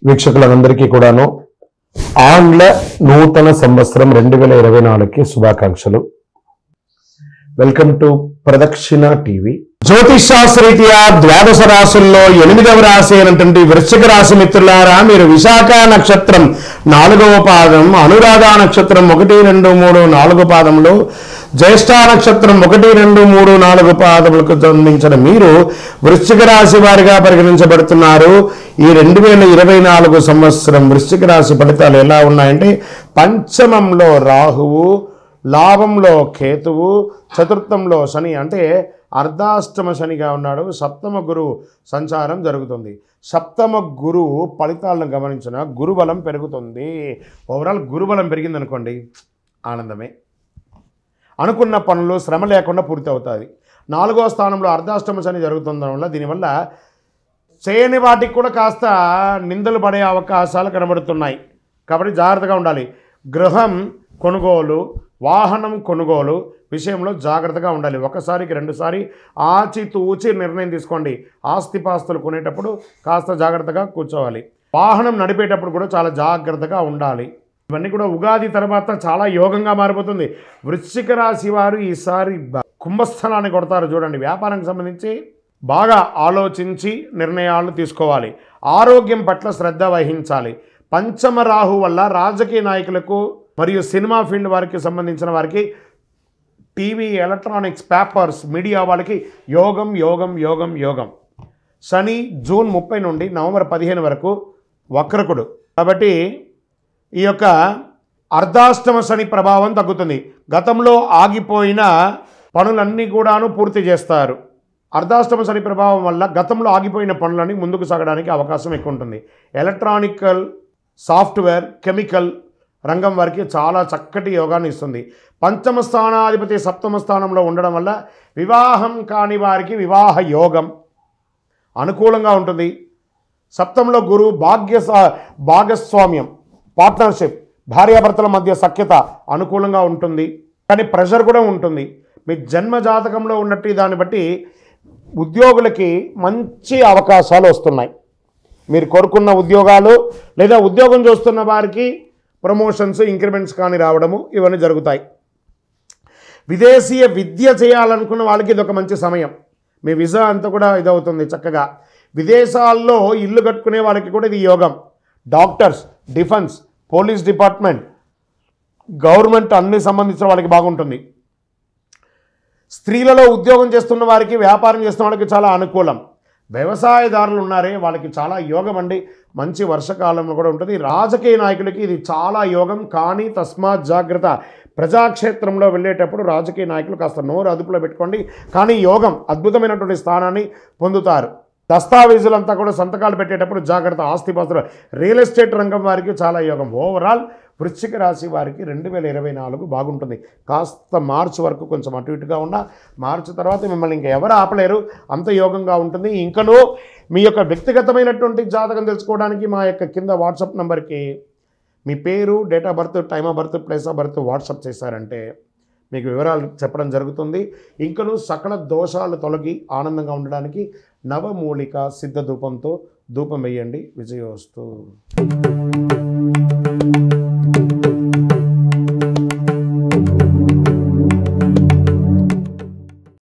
వీక్షకులందరికీ కూడాను ఆంగ్ల నూతన సంవత్సరం 2024కి శుభాకాంక్షలు. వెల్కమ్ టు ప్రదక్షిణ టీవీ. జ్యోతిష్ శాస్త్రరీత్యా ద్వాదశ రాశుల్లో 8వ రాశి అయినటువంటి వృశ్చిక రాశి మిత్రులారా, మీరు విశాఖ నక్షత్రం 4వ పాదం, అనురాధ నక్షత్రం 1, 2, 3, 4 పాదములు, జ్యేష్ఠ నక్షత్రం 1, 2, 3, 4 పాదములకు సంబంధించిన మీరు వృశ్చిక రాశి వారిగా పరిగణించబడుతున్నారు. ఈ 2024 సంవత్సరం వృశ్చిక రాశి ఫలితాలు ఎలా ఉన్నాయంటే, పంచమంలో రాహువు, లాభంలో కేతువు, చతుర్థంలో శని అంటే అర్ధాష్టమ శనిగా ఉన్నాడు. సప్తమ గురువు సంచారం జరుగుతుంది. సప్తమ గురువు ఫలితాలను గమనించిన గురుబలం పెరుగుతుంది. ఓవరాల్ గురుబలం పెరిగిందనుకోండి, ఆనందమే. అనుకున్న పనులు శ్రమ లేకుండా పూర్తి అవుతుంది. 4వ స్థానంలో అర్ధాష్టమ శని జరుగుతుండడం వల్ల దీనివల్ల చేయని వాటికి కూడా కాస్త నిందలు పడే అవకాశాలు కనబడుతున్నాయి. కాబట్టి జాగ్రత్తగా ఉండాలి. గృహం కొనుగోలు, వాహనం కొనుగోలు విషయంలో జాగ్రత్తగా ఉండాలి. ఒకసారికి 2 సారి ఆచితూచి నిర్ణయం తీసుకోండి. ఆస్తిపాస్తులు కొనేటప్పుడు కాస్త జాగ్రత్తగా కూర్చోవాలి. వాహనం నడిపేటప్పుడు కూడా చాలా జాగ్రత్తగా ఉండాలి. ఇవన్నీ కూడా ఉగాది తర్వాత చాలా యోగంగా మారిపోతుంది. వృశ్చిక రాశి వారు ఈసారి కుంభస్థలాన్ని కొడతారు. చూడండి, వ్యాపారానికి సంబంధించి బాగా ఆలోచించి నిర్ణయాలు తీసుకోవాలి. ఆరోగ్యం పట్ల శ్రద్ధ వహించాలి. పంచమ రాహు వల్ల రాజకీయ నాయకులకు మరియు సినిమా ఫీల్డ్ వారికి సంబంధించిన వారికి, టీవీ, ఎలక్ట్రానిక్స్, పేపర్స్, మీడియా వాళ్ళకి యోగం యోగం యోగం యోగం. శని జూన్ 30 నుండి నవంబర్ 15 వరకు వక్రకుడు. కాబట్టి ఈ యొక్క అర్ధాష్టమ శని ప్రభావం తగ్గుతుంది. గతంలో ఆగిపోయిన పనులన్నీ కూడాను పూర్తి చేస్తారు. అర్ధాష్టమ శని ప్రభావం వల్ల గతంలో ఆగిపోయిన పనులన్నీ ముందుకు సాగడానికి అవకాశం ఎక్కువ ఉంటుంది. ఎలక్ట్రానికల్, సాఫ్ట్వేర్, కెమికల్ రంగం వారికి చాలా చక్కటి యోగాన్ని ఇస్తుంది. పంచమ స్థానాధిపతి సప్తమ స్థానంలో ఉండడం వల్ల వివాహం కాని వారికి వివాహ యోగం అనుకూలంగా ఉంటుంది. సప్తంలో గురువు భాగస్వామ్యం, పార్ట్నర్షిప్, భార్యాభర్తల మధ్య సఖ్యత అనుకూలంగా ఉంటుంది. కానీ ప్రెషర్ కూడా ఉంటుంది. మీ జన్మ జాతకంలో ఉన్నట్టు దాన్ని బట్టి ఉద్యోగులకి మంచి అవకాశాలు వస్తున్నాయి. మీరు కోరుకున్న ఉద్యోగాలు లేదా ఉద్యోగం చూస్తున్న వారికి ప్రమోషన్స్, ఇంక్రిమెంట్స్ కానీ రావడము ఇవన్నీ జరుగుతాయి. విదేశీయ విద్య చేయాలనుకున్న వాళ్ళకి ఇది ఒక మంచి సమయం. మీ వీసా అంతా కూడా ఇదవుతుంది చక్కగా. విదేశాల్లో ఇల్లు కట్టుకునే వాళ్ళకి కూడా ఇది యోగం. Doctors, defence, police department, government అన్ని సంబంధించిన వాళ్ళకి బాగుంటుంది. స్త్రీలలో ఉద్యోగం చేస్తున్న వారికి, వ్యాపారం చేస్తున్న వాళ్ళకి చాలా అనుకూలం. వ్యవసాయదారులు ఉన్నారే వాళ్ళకి చాలా యోగం అండి. మంచి వర్షకాలంలో కూడా ఉంటుంది. రాజకీయ నాయకులకి ఇది చాలా యోగం. కానీ తస్మాత్ జాగ్రత్త. ప్రజాక్షేత్రంలో వెళ్ళేటప్పుడు రాజకీయ నాయకులు కాస్త నోరు అదుపులో పెట్టుకోండి. కానీ యోగం, అద్భుతమైనటువంటి స్థానాన్ని పొందుతారు. దస్తావేజులంతా కూడా సంతకాలు పెట్టేటప్పుడు జాగ్రత్త. ఆస్తిపాస్తులు, రియల్ ఎస్టేట్ రంగం వారికి చాలా యోగం. ఓవరాల్ వృశ్చిక రాశి వారికి 2024 బాగుంటుంది. కాస్త మార్చి వరకు కొంచెం అటు ఇటుగా ఉన్న, మార్చి తర్వాత మిమ్మల్ని ఇంకా ఎవరు ఆపలేరు, అంత యోగంగా ఉంటుంది. ఇంకనూ మీ యొక్క వ్యక్తిగతమైనటువంటి జాతకం తెలుసుకోవడానికి మా యొక్క కింద వాట్సాప్ నెంబర్కి మీ పేరు, date of birth, time of birth, place of birth WhatsApp చేశారంటే మీకు వివరాలు చెప్పడం జరుగుతుంది. ఇంకనూ సకల దోషాలు తొలగి ఆనందంగా ఉండడానికి నవమూలిక సిద్ధ ధూపంతో ధూపం వేయండి. విజయోస్తు.